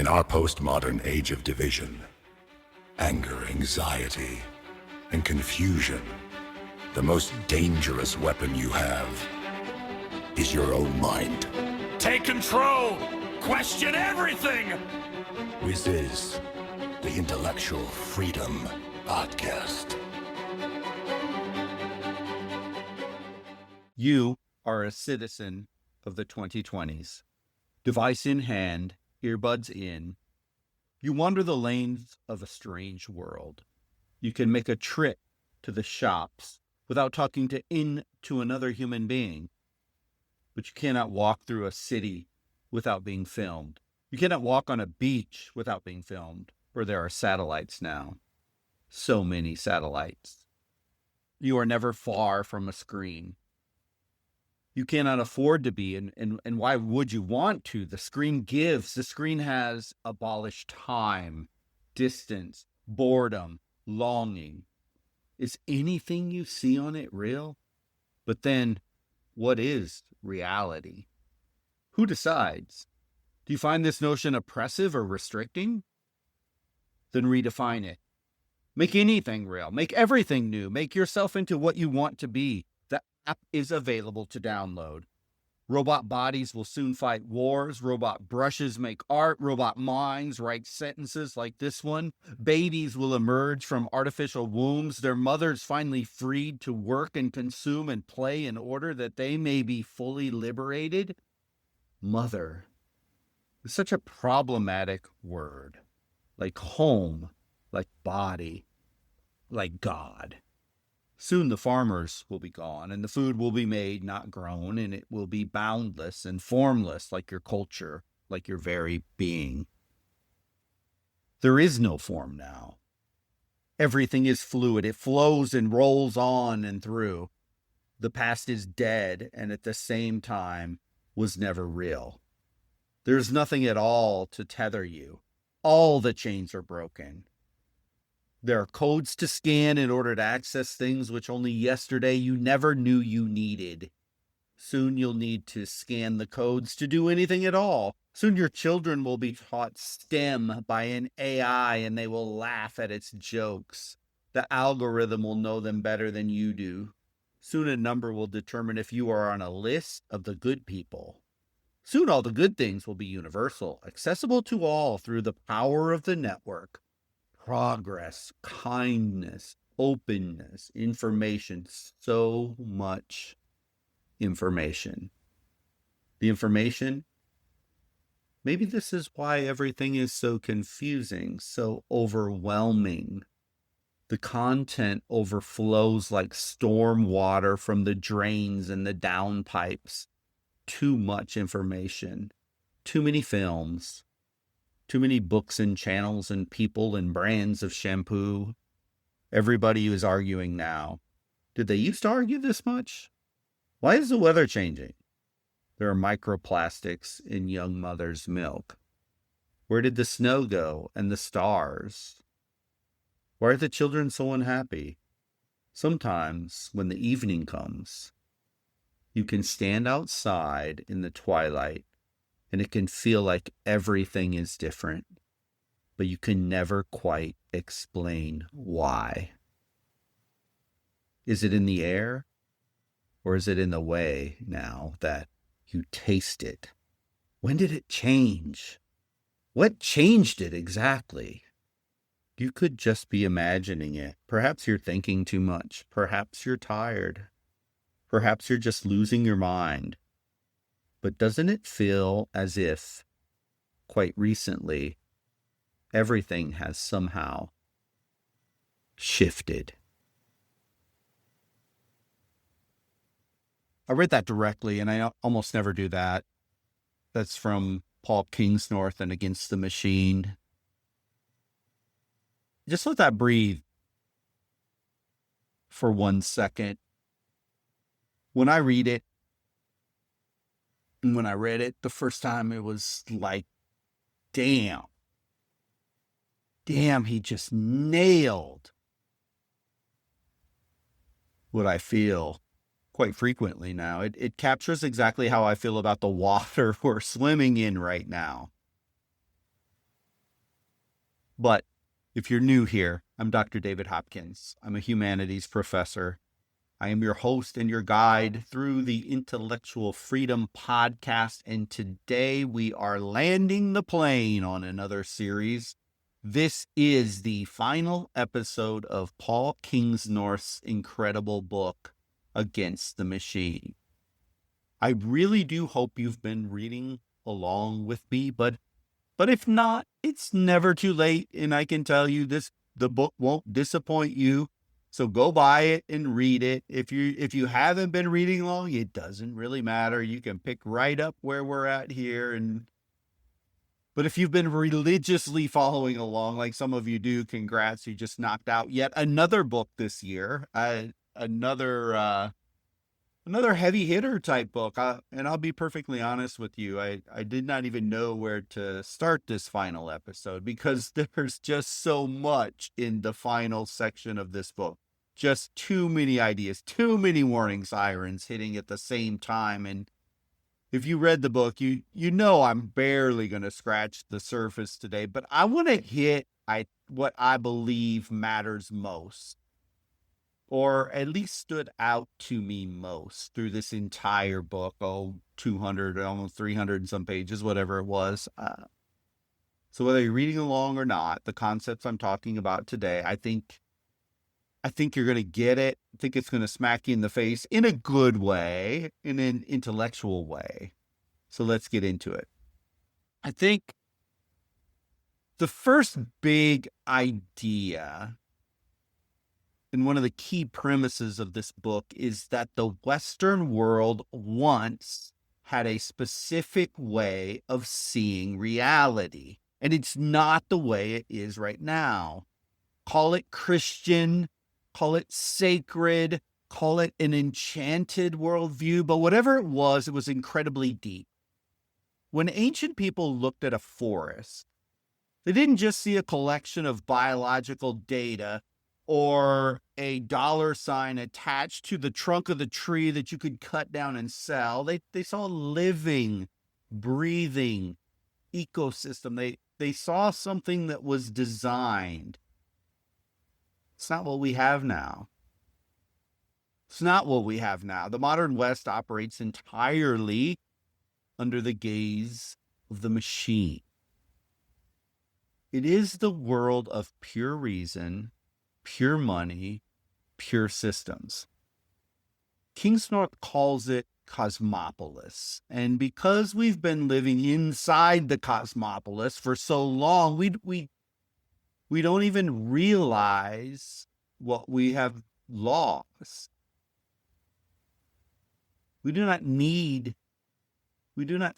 our postmodern age of division, anger, anxiety, and confusion, the most dangerous weapon you have is your own mind. Take control! Question everything! This is the Intellectual Freedom Podcast. You are a citizen of the 2020s. Device in hand, earbuds in. You wander the lanes of a strange world. You can make a trip to the shops without talking to another human being. But you cannot walk through a city without being filmed. You cannot walk on a beach without being filmed, for there are satellites now. So many satellites. You are never far from a screen. You cannot afford to be, and why would you want to? The screen gives. The screen has abolished time, distance, boredom, longing. Is anything you see on it real? But then, what is reality? Who decides? Do you find this notion oppressive or restricting? Then redefine it. Make anything real. Make everything new. Make yourself into what you want to be. The app is available to download. Robot bodies will soon fight wars. Robot brushes make art. Robot minds write sentences like this one. Babies will emerge from artificial wombs, their mothers finally freed to work and consume and play in order that they may be fully liberated. Mother is such a problematic word, like home, like body, like God. Soon the farmers will be gone, and the food will be made, not grown, and it will be boundless and formless like your culture, like your very being. There is no form now. Everything is fluid. It flows and rolls on and through. The past is dead, and at the same time was never real. There's nothing at all to tether you. All the chains are broken. There are codes to scan in order to access things which only yesterday you never knew you needed. Soon you'll need to scan the codes to do anything at all. Soon your children will be taught STEM by an AI and they will laugh at its jokes. The algorithm will know them better than you do. Soon a number will determine if you are on a list of the good people. Soon all the good things will be universal, accessible to all through the power of the network. Progress, kindness, openness, information, so much information. The information, maybe this is why everything is so confusing, so overwhelming. The content overflows like storm water from the drains and the downpipes. Too much information, too many films. Too many books and channels and people and brands of shampoo. Everybody is arguing now. Did they used to argue this much? Why is the weather changing? There are microplastics in young mother's milk. Where did the snow go and the stars? Why are the children so unhappy? Sometimes, when the evening comes, you can stand outside in the twilight and it can feel like everything is different, but you can never quite explain why. Is it in the air? Or is it in the way now that you taste it? When did it change? What changed it exactly? You could just be imagining it. Perhaps you're thinking too much. Perhaps you're tired. Perhaps you're just losing your mind. But doesn't it feel as if, quite recently, everything has somehow shifted? I read that directly, and I almost never do that. That's from Paul Kingsnorth and Against the Machine. Just let that breathe for 1 second. When I read it, and when I read it the first time, it was like, damn, he just nailed what I feel quite frequently now. It captures exactly how I feel about the water we're swimming in right now. But if you're new here, I'm Dr. David Hopkins. I'm a humanities professor. I am your host and your guide through the Intellectual Freedom Podcast. And today we are landing the plane on another series. This is the final episode of Paul Kingsnorth's incredible book, Against the Machine. I really do hope you've been reading along with me, but if not, it's never too late. And I can tell you the book won't disappoint you. So go buy it and read it. If you haven't been reading along, it doesn't really matter. You can pick right up where we're at here. But if you've been religiously following along, like some of you do, congrats, you just knocked out yet another book this year. Another heavy hitter type book. And I'll be perfectly honest with you. I did not even know where to start this final episode because there's just so much in the final section of this book. Just too many ideas, too many warning sirens hitting at the same time. And if you read the book, you know I'm barely going to scratch the surface today, but I want to hit what I believe matters most, or at least stood out to me most through this entire book. 200, almost 300 and some pages, whatever it was. So whether you're reading along or not, the concepts I'm talking about today, I think you're going to get it. I think it's going to smack you in the face in a good way, in an intellectual way. So let's get into it. I think the first big idea and one of the key premises of this book is that the Western world once had a specific way of seeing reality, and it's not the way it is right now. Call it Christian, call it sacred, call it an enchanted worldview, but whatever it was incredibly deep. When ancient people looked at a forest, they didn't just see a collection of biological data or a dollar sign attached to the trunk of the tree that you could cut down and sell. They saw a living, breathing ecosystem. They saw something that was designed. It's not what we have now. It's not what we have now. The modern West operates entirely under the gaze of the machine. It is the world of pure reason, pure money, pure systems. Kingsnorth calls it cosmopolis. And because we've been living inside the cosmopolis for so long, we don't even realize what we have lost. We do not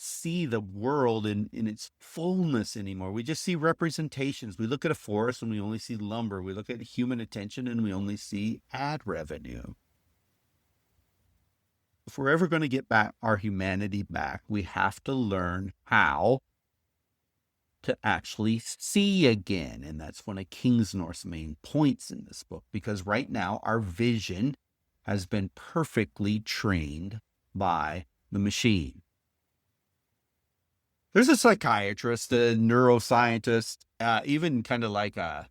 see the world in its fullness anymore. We just see representations. We look at a forest and we only see lumber. We look at human attention and we only see ad revenue. If we're ever going to get back our humanity back, we have to learn how to actually see again. And that's one of Kingsnorth's main points in this book, because right now our vision has been perfectly trained by the machine. There's a psychiatrist, a neuroscientist, even kind of like a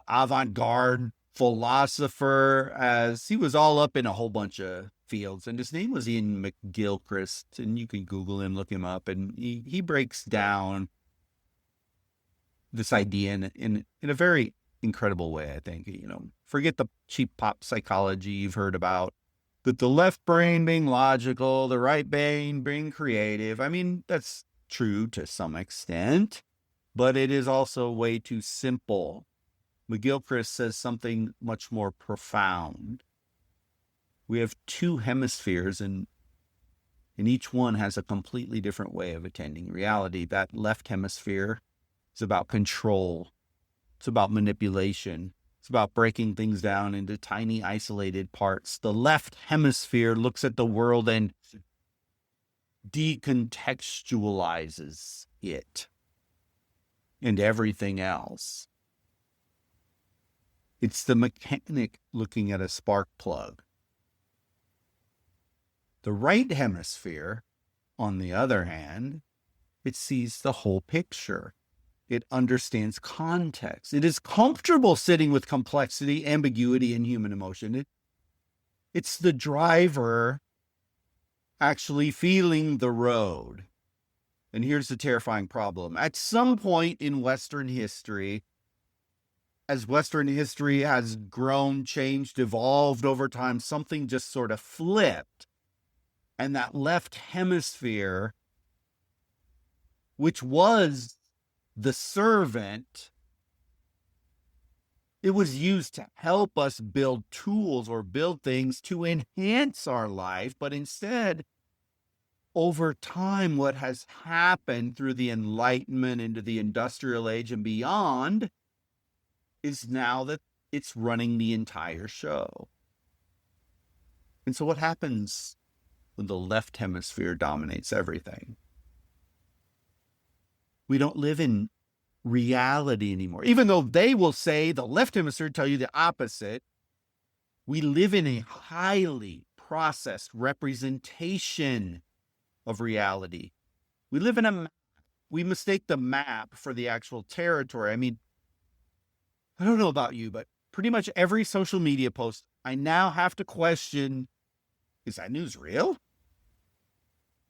avant-garde philosopher, as he was all up in a whole bunch of fields. And his name was Ian McGilchrist, and you can Google him, look him up, and he breaks down this idea in a very incredible way, I think. Forget the cheap pop psychology you've heard about, that the left brain being logical, the right brain being creative. I mean, that's true to some extent, but it is also way too simple. McGilchrist says something much more profound. We have two hemispheres, and each one has a completely different way of attending reality. That left hemisphere is about control. It's about manipulation. It's about breaking things down into tiny, isolated parts. The left hemisphere looks at the world and decontextualizes it and everything else. It's the mechanic looking at a spark plug. The right hemisphere, on the other hand, it sees the whole picture. It understands context. It is comfortable sitting with complexity, ambiguity, and human emotion. It's the driver actually feeling the road. And here's the terrifying problem. At some point in Western history, as Western history has grown, changed, evolved over time, something just sort of flipped. And that left hemisphere, which was the servant, it was used to help us build tools or build things to enhance our life. But instead, over time, what has happened through the Enlightenment into the Industrial Age and beyond is now that it's running the entire show. And so what happens when the left hemisphere dominates everything? We don't live in reality anymore. Even though they will say, the left hemisphere tell you the opposite, we live in a highly processed representation of reality. We live in a map. We mistake the map for the actual territory. I mean, I don't know about you, but pretty much every social media post, I now have to question, is that news real?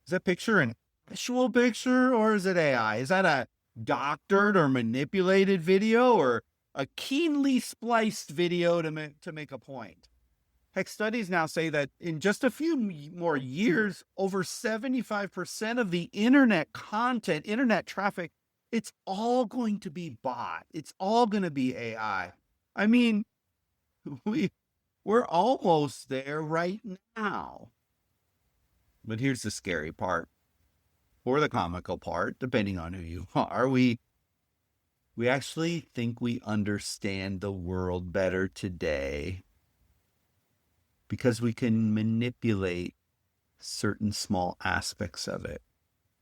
Is that picture an actual picture, or is it AI? Is that a doctored or manipulated video, or a keenly spliced video to make a point? Heck, studies now say that in just a few more years, over 75% of the internet content, internet traffic, it's all going to be bot. It's all going to be AI. I mean, we're almost there right now. But here's the scary part, or the comical part, depending on who you are. We actually think we understand the world better today because we can manipulate certain small aspects of it.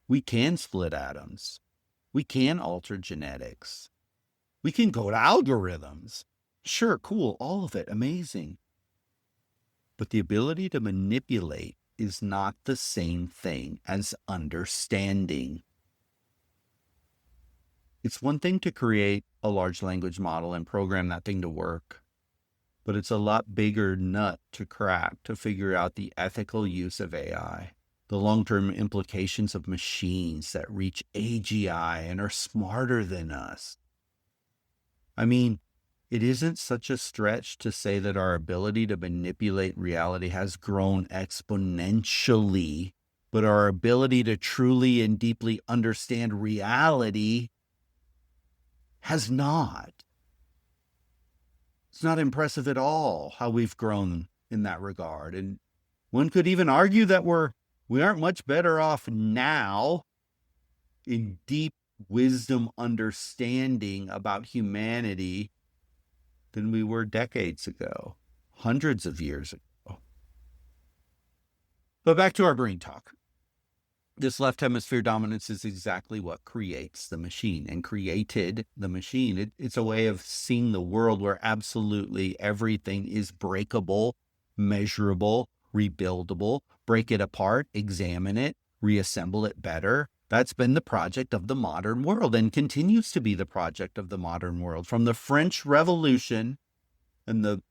We can split atoms. We can alter genetics. We can code algorithms. Sure, cool, all of it, amazing. But the ability to manipulate is not the same thing as understanding. It's one thing to create a large language model and program that thing to work, but it's a lot bigger nut to crack to figure out the ethical use of AI, the long-term implications of machines that reach AGI and are smarter than us. I mean, it isn't such a stretch to say that our ability to manipulate reality has grown exponentially, but our ability to truly and deeply understand reality has not. It's not impressive at all how we've grown in that regard. And one could even argue that we aren't much better off now in deep wisdom understanding about humanity than we were decades ago, hundreds of years ago. But back to our brain talk. This left hemisphere dominance is exactly what creates the machine and created the machine. It's a way of seeing the world where absolutely everything is breakable, measurable, rebuildable. Break it apart, examine it, reassemble it better. That's been the project of the modern world and continues to be the project of the modern world. From the French Revolution and the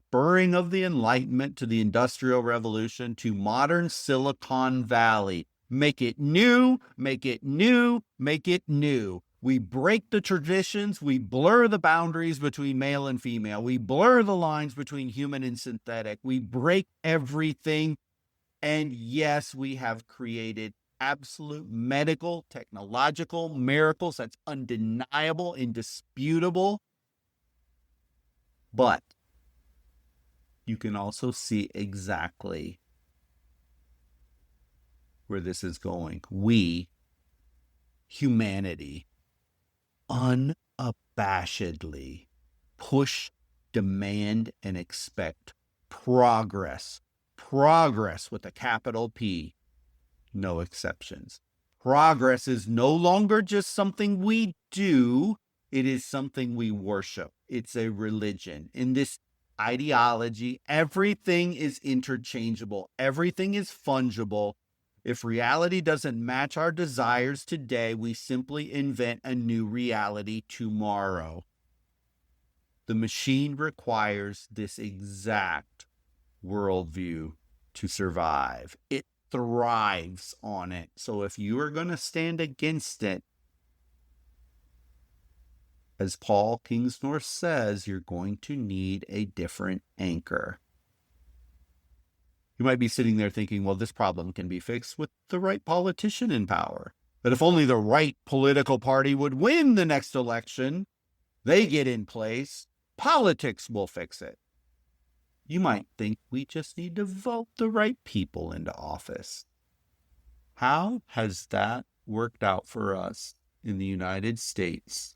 spurring of the Enlightenment to the Industrial Revolution to modern Silicon Valley. Make it new, make it new, make it new. We break the traditions. We blur the boundaries between male and female. We blur the lines between human and synthetic. We break everything. And yes, we have created absolute medical, technological miracles. That's undeniable, indisputable. But you can also see exactly where this is going. We, humanity, unabashedly push, demand, and expect progress. Progress with a capital P, no exceptions. Progress is no longer just something we do. It is something we worship. It's a religion. In this ideology, everything is interchangeable. Everything is fungible. If reality doesn't match our desires today, we simply invent a new reality tomorrow. The machine requires this exact worldview to survive. It thrives on it. So if you are going to stand against it, as Paul Kingsnorth says, you're going to need a different anchor. You might be sitting there thinking, well, this problem can be fixed with the right politician in power. That if only the right political party would win the next election, they get in place, politics will fix it. You might think we just need to vote the right people into office. How has that worked out for us in the United States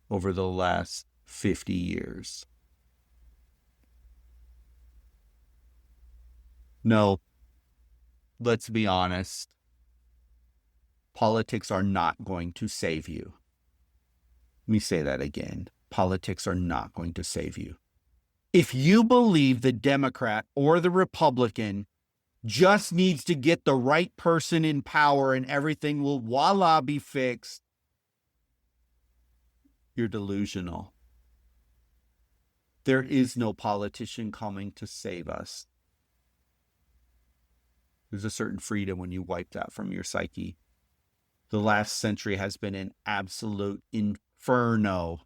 over the last 50 years? No, let's be honest. Politics are not going to save you. Let me say that again. Politics are not going to save you. If you believe the Democrat or the Republican just needs to get the right person in power and everything will voila be fixed, you're delusional. There is no politician coming to save us. There's a certain freedom when you wipe that from your psyche. The last century has been an absolute inferno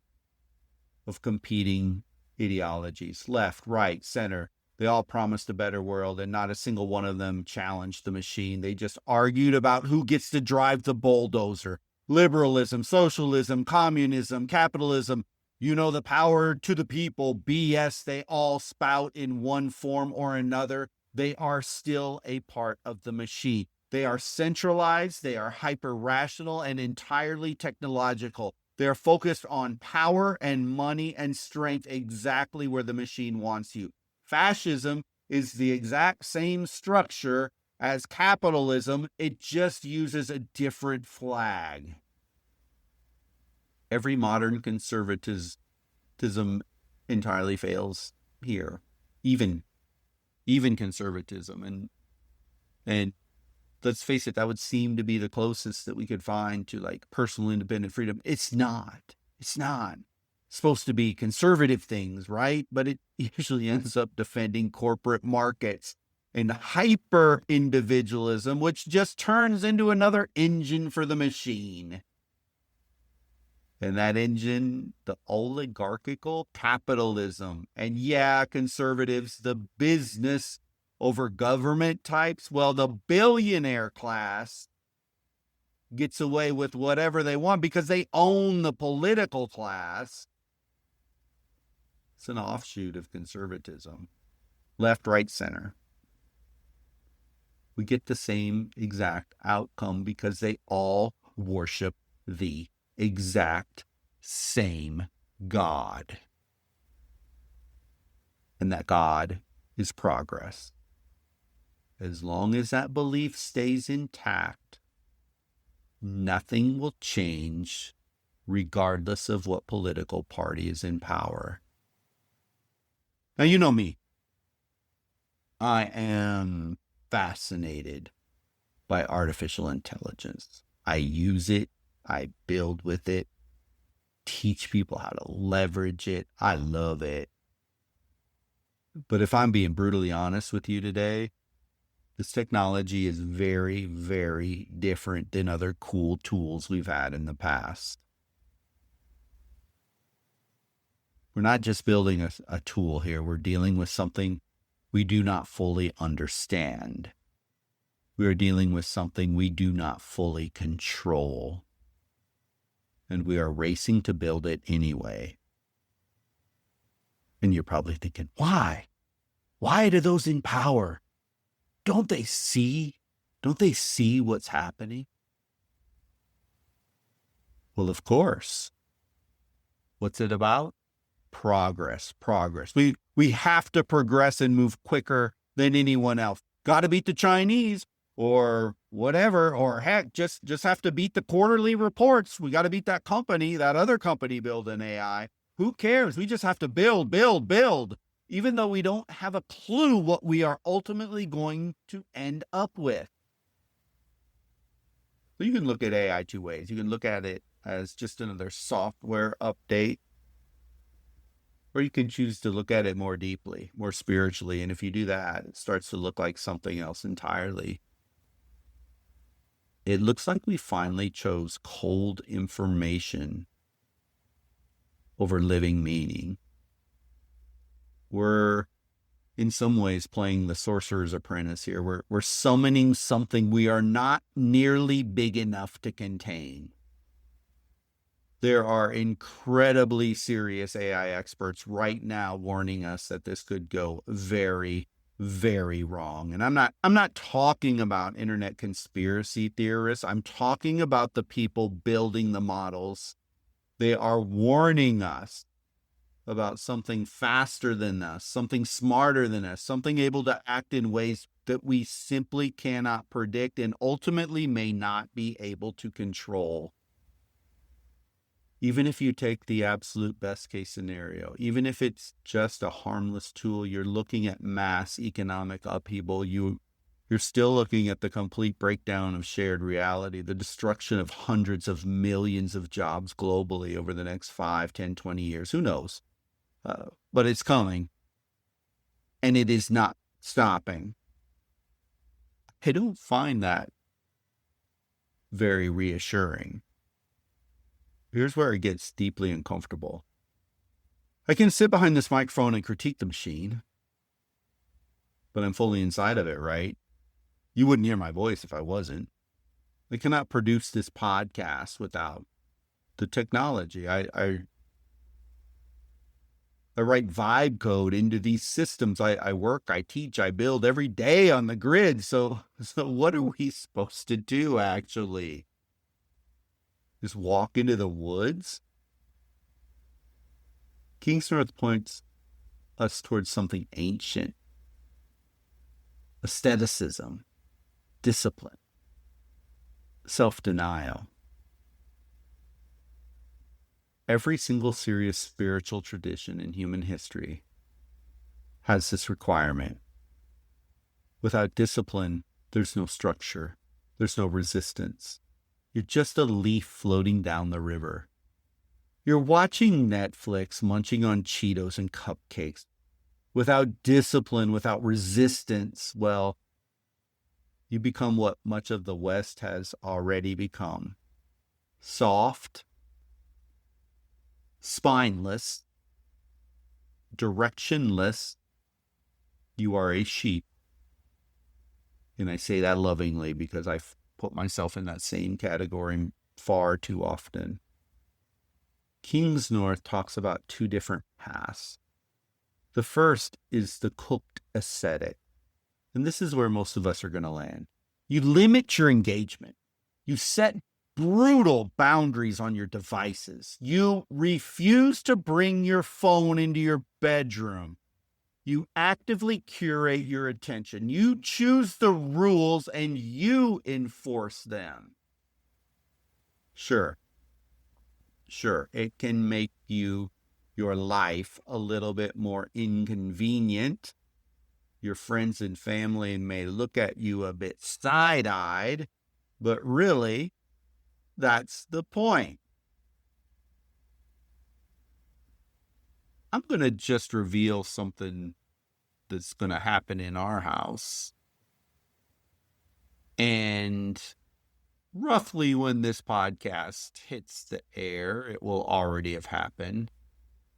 of competing ideologies. Left, right, center. They all promised a better world, and not a single one of them challenged the machine. They just argued about who gets to drive the bulldozer. Liberalism, socialism, communism, capitalism. You know, the power to the people, BS they all spout in one form or another. They are still a part of the machine. They are centralized, they are hyper-rational, and entirely technological. They are focused on power and money and strength exactly where the machine wants you. Fascism is the exact same structure as capitalism. It just uses a different flag. Every modern conservatism entirely fails here. Even conservatism. And let's face it, that would seem to be the closest that we could find to like personal independent freedom. It's not. It's supposed to be conservative things, right? But it usually ends up defending corporate markets and hyper individualism, which just turns into another engine for the machine. And that engine, the oligarchical capitalism. And yeah, conservatives, the business over government types. Well, the billionaire class gets away with whatever they want because they own the political class. It's an offshoot of conservatism. Left, right, center. We get the same exact outcome because they all worship the exact same God. And that God is progress. As long as that belief stays intact, nothing will change regardless of what political party is in power. Now, you know me. I am fascinated by artificial intelligence. I use it. I build with it, teach people how to leverage it. I love it. But if I'm being brutally honest with you today, this technology is very, very different than other cool tools we've had in the past. We're not just building a tool here. We're dealing with something we do not fully understand. We are dealing with something we do not fully control. And we are racing to build it anyway. And you're probably thinking, why? Why do those in power? Don't they see what's happening? Well, of course. What's it about? Progress. We have to progress and move quicker than anyone else. Got to beat the Chinese or whatever, or heck, just have to beat the quarterly reports. We got to beat that other company building AI. Who cares? We just have to build, even though we don't have a clue what we are ultimately going to end up with. So you can look at AI two ways. You can look at it as just another software update, or you can choose to look at it more deeply, more spiritually. And if you do that, it starts to look like something else entirely. It looks like we finally chose cold information over living meaning. We're in some ways playing the sorcerer's apprentice here. We're summoning something we are not nearly big enough to contain. There are incredibly serious AI experts right now warning us that this could go very, very wrong. And I'm not talking about internet conspiracy theorists. I'm talking about the people building the models. They are warning us about something faster than us, something smarter than us, something able to act in ways that we simply cannot predict and ultimately may not be able to control. Even if you take the absolute best case scenario, even if it's just a harmless tool, you're looking at mass economic upheaval. You're still looking at the complete breakdown of shared reality, the destruction of hundreds of millions of jobs globally over the next 5, 10, 20 years. Who knows? But it's coming, and it is not stopping. I don't find that very reassuring. Here's where it gets deeply uncomfortable. I can sit behind this microphone and critique the machine, but I'm fully inside of it, right? You wouldn't hear my voice if I wasn't. I cannot produce this podcast without the technology. I write vibe code into these systems. I work, I teach, I build every day on the grid. So what are we supposed to do, actually? Just walk into the woods? Kingsnorth points us towards something ancient. Aestheticism, discipline, self-denial. Every single serious spiritual tradition in human history has this requirement. Without discipline, there's no structure, there's no resistance. You're just a leaf floating down the river. You're watching Netflix, munching on Cheetos and cupcakes. Without discipline, without resistance, well, you become what much of the West has already become. Soft, spineless, directionless. You are a sheep. And I say that lovingly because I've put myself in that same category far too often. Kingsnorth talks about two different paths. The first is the cooked ascetic. And this is where most of us are going to land. You limit your engagement. You set brutal boundaries on your devices. You refuse to bring your phone into your bedroom. You actively curate your attention. You choose the rules and you enforce them. Sure, it can make your life a little bit more inconvenient. Your friends and family may look at you a bit side-eyed, but really, that's the point. I'm going to just reveal something that's going to happen in our house. And roughly when this podcast hits the air, it will already have happened.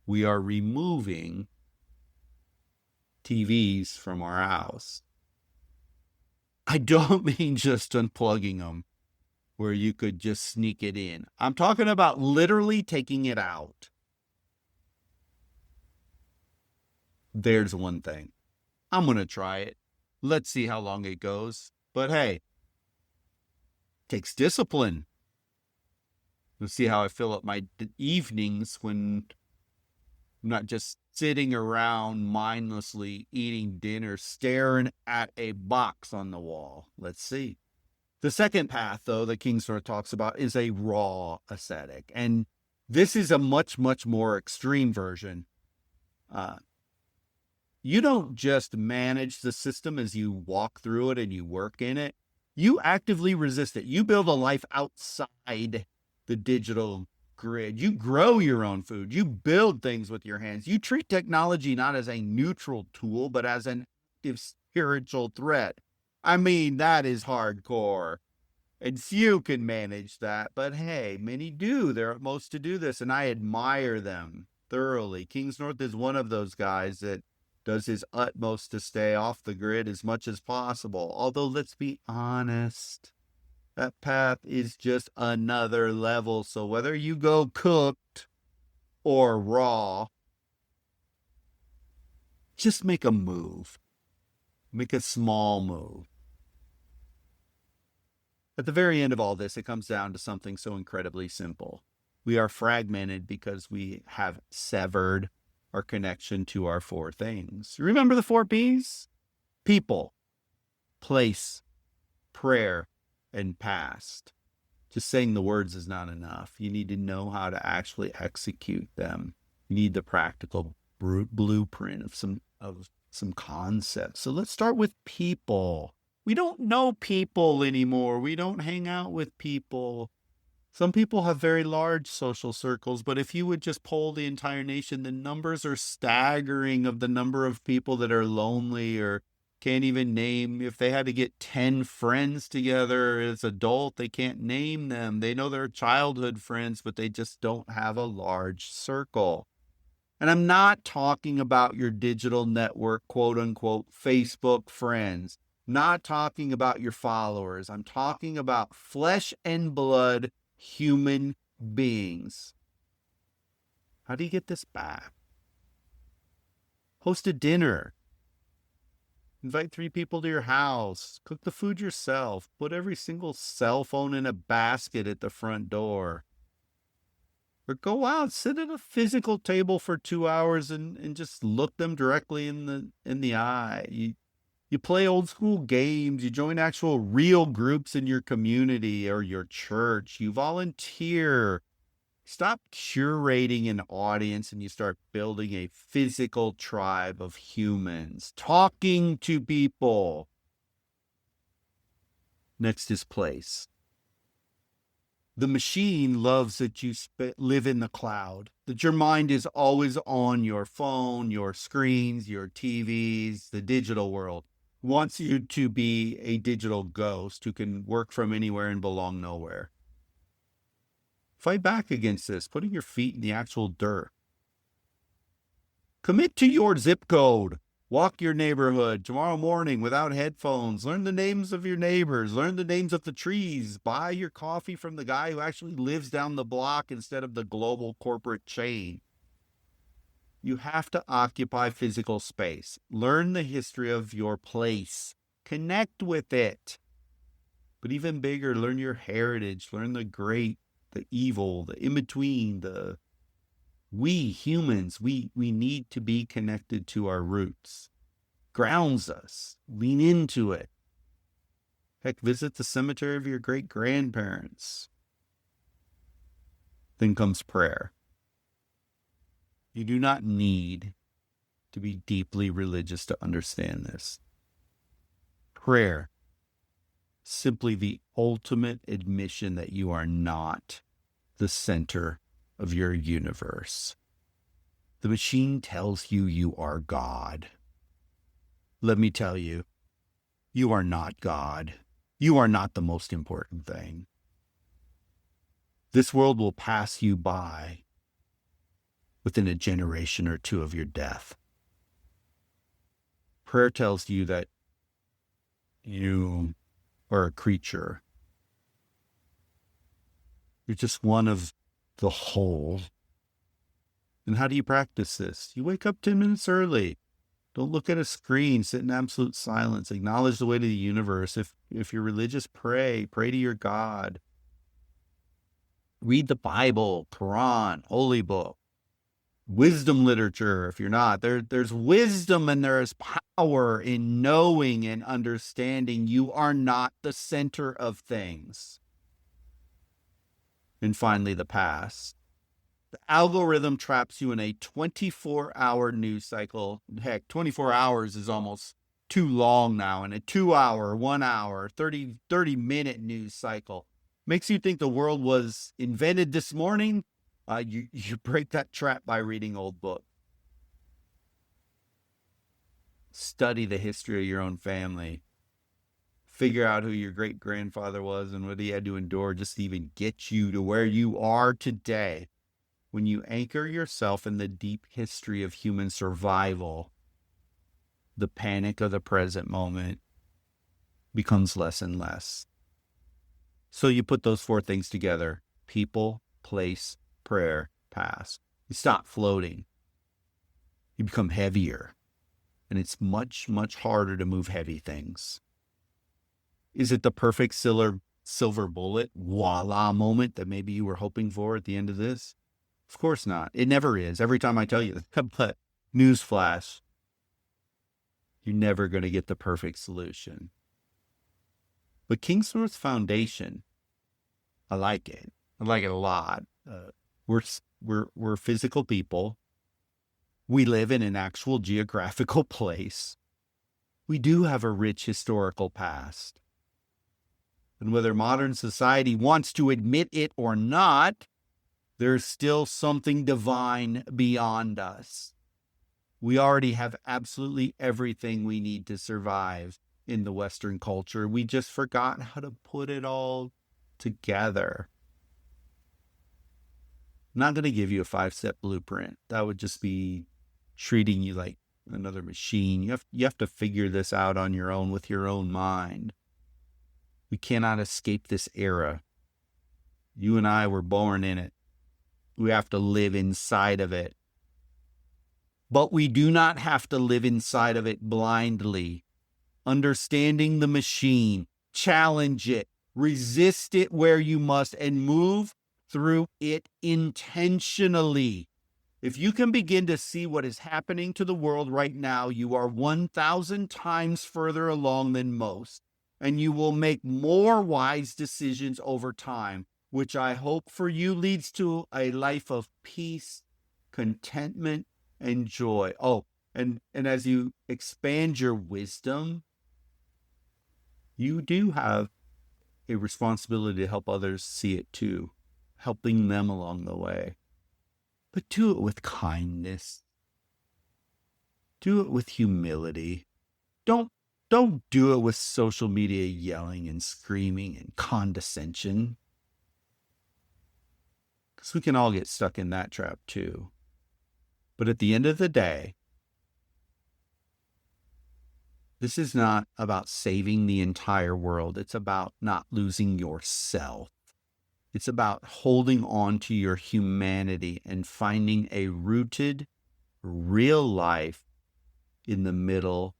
We are removing TVs from our house. I don't mean just unplugging them where you could just sneak it in. I'm talking about literally taking it out. There's one thing. I'm going to try it. Let's see how long it goes. But hey, it takes discipline. Let's see how I fill up my evenings when I'm not just sitting around mindlessly eating dinner, staring at a box on the wall. Let's see. The second path, though, that Kingsnorth talks about is a raw ascetic. And this is a much, much more extreme version. You don't just manage the system as you walk through it and you work in it. You actively resist it. You build a life outside the digital grid. You grow your own food. You build things with your hands. You treat technology not as a neutral tool, but as an active spiritual threat. I mean, that is hardcore. And few can manage that, but hey, many do their utmost to do this, and I admire them thoroughly. Kingsnorth is one of those guys that does his utmost to stay off the grid as much as possible. Although, let's be honest, that path is just another level. So whether you go cooked or raw, just make a move. Make a small move. At the very end of all this, it comes down to something so incredibly simple. We are fragmented because we have severed our connection to our four things. Remember the 4 P's? People, place, prayer, and past. Just saying the words is not enough. You need to know how to actually execute them. You need the practical blueprint of some concepts. So let's start with people. We don't know people anymore. We don't hang out with people. Some people have very large social circles, but if you would just poll the entire nation, the numbers are staggering of the number of people that are lonely or can't even name. If they had to get 10 friends together as adult, they can't name them. They know they're childhood friends, but they just don't have a large circle. And I'm not talking about your digital network, quote unquote, Facebook friends. Not talking about your followers. I'm talking about flesh and blood human beings. How do you get this back? Host a dinner. Invite 3 people to your house. Cook the food yourself. Put every single cell phone in a basket at the front door. Or go out, sit at a physical table for 2 hours and just look them directly in the eye. You play old school games. You join actual real groups in your community or your church. You volunteer. Stop curating an audience and you start building a physical tribe of humans. Talking to people. Next is place. The machine loves that you live in the cloud, that your mind is always on your phone, your screens, your TVs, the digital world. Wants you to be a digital ghost who can work from anywhere and belong nowhere. Fight back against this, putting your feet in the actual dirt. Commit to your zip code. Walk your neighborhood tomorrow morning without headphones. Learn the names of your neighbors. Learn the names of the trees. Buy your coffee from the guy who actually lives down the block instead of the global corporate chain. You have to occupy physical space. Learn the history of your place. Connect with it. But even bigger, learn your heritage. Learn the great, the evil, the in-between, we humans, we need to be connected to our roots. Grounds us. Lean into it. Heck, visit the cemetery of your great-grandparents. Then comes prayer. You do not need to be deeply religious to understand this. Prayer, simply the ultimate admission that you are not the center of your universe. The machine tells you you are God. Let me tell you, you are not God. You are not the most important thing. This world will pass you by within a generation or 2 of your death. Prayer tells you that you are a creature. You're just one of the whole. And how do you practice this? You wake up 10 minutes early. Don't look at a screen. Sit in absolute silence. Acknowledge the weight of the universe. If you're religious, pray. Pray to your God. Read the Bible, Quran, Holy Book. Wisdom literature, if you're not. There's wisdom and there is power in knowing and understanding you are not the center of things. And finally, the past. The algorithm traps you in a 24-hour news cycle. Heck, 24 hours is almost too long now in a 2-hour, 1 hour, 30-minute news cycle. Makes you think the world was invented this morning. You break that trap by reading old books. Study the history of your own family. Figure out who your great-grandfather was and what he had to endure just to even get you to where you are today. When you anchor yourself in the deep history of human survival, the panic of the present moment becomes less and less. So you put those 4 things together: people, place, prayer, past. You stop floating. You become heavier. And it's much, much harder to move heavy things. Is it the perfect silver bullet, voila moment that maybe you were hoping for at the end of this? Of course not. It never is. Every time I tell you that, but newsflash, you're never going to get the perfect solution. But Kingsnorth's foundation, I like it. I like it a lot. We're physical people. We live in an actual geographical place. We do have a rich historical past. And whether modern society wants to admit it or not, there's still something divine beyond us. We already have absolutely everything we need to survive in the Western culture. We just forgot how to put it all together. I'm not going to give you a 5-step blueprint. That would just be treating you like another machine. You have to figure this out on your own with your own mind. We cannot escape this era. You and I were born in it. We have to live inside of it. But we do not have to live inside of it blindly. Understanding the machine, challenge it, resist it where you must, and move through it intentionally. If you can begin to see what is happening to the world right now, you are 1,000 times further along than most, and you will make more wise decisions over time, which I hope for you leads to a life of peace, contentment, and joy. Oh, and as you expand your wisdom, you do have a responsibility to help others see it too, helping them along the way. But do it with kindness. Do it with humility. Don't do it with social media yelling and screaming and condescension. Because we can all get stuck in that trap too. But at the end of the day, this is not about saving the entire world. It's about not losing yourself. It's about holding on to your humanity and finding a rooted, real life in the middle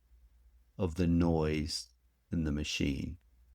of the noise and the machine.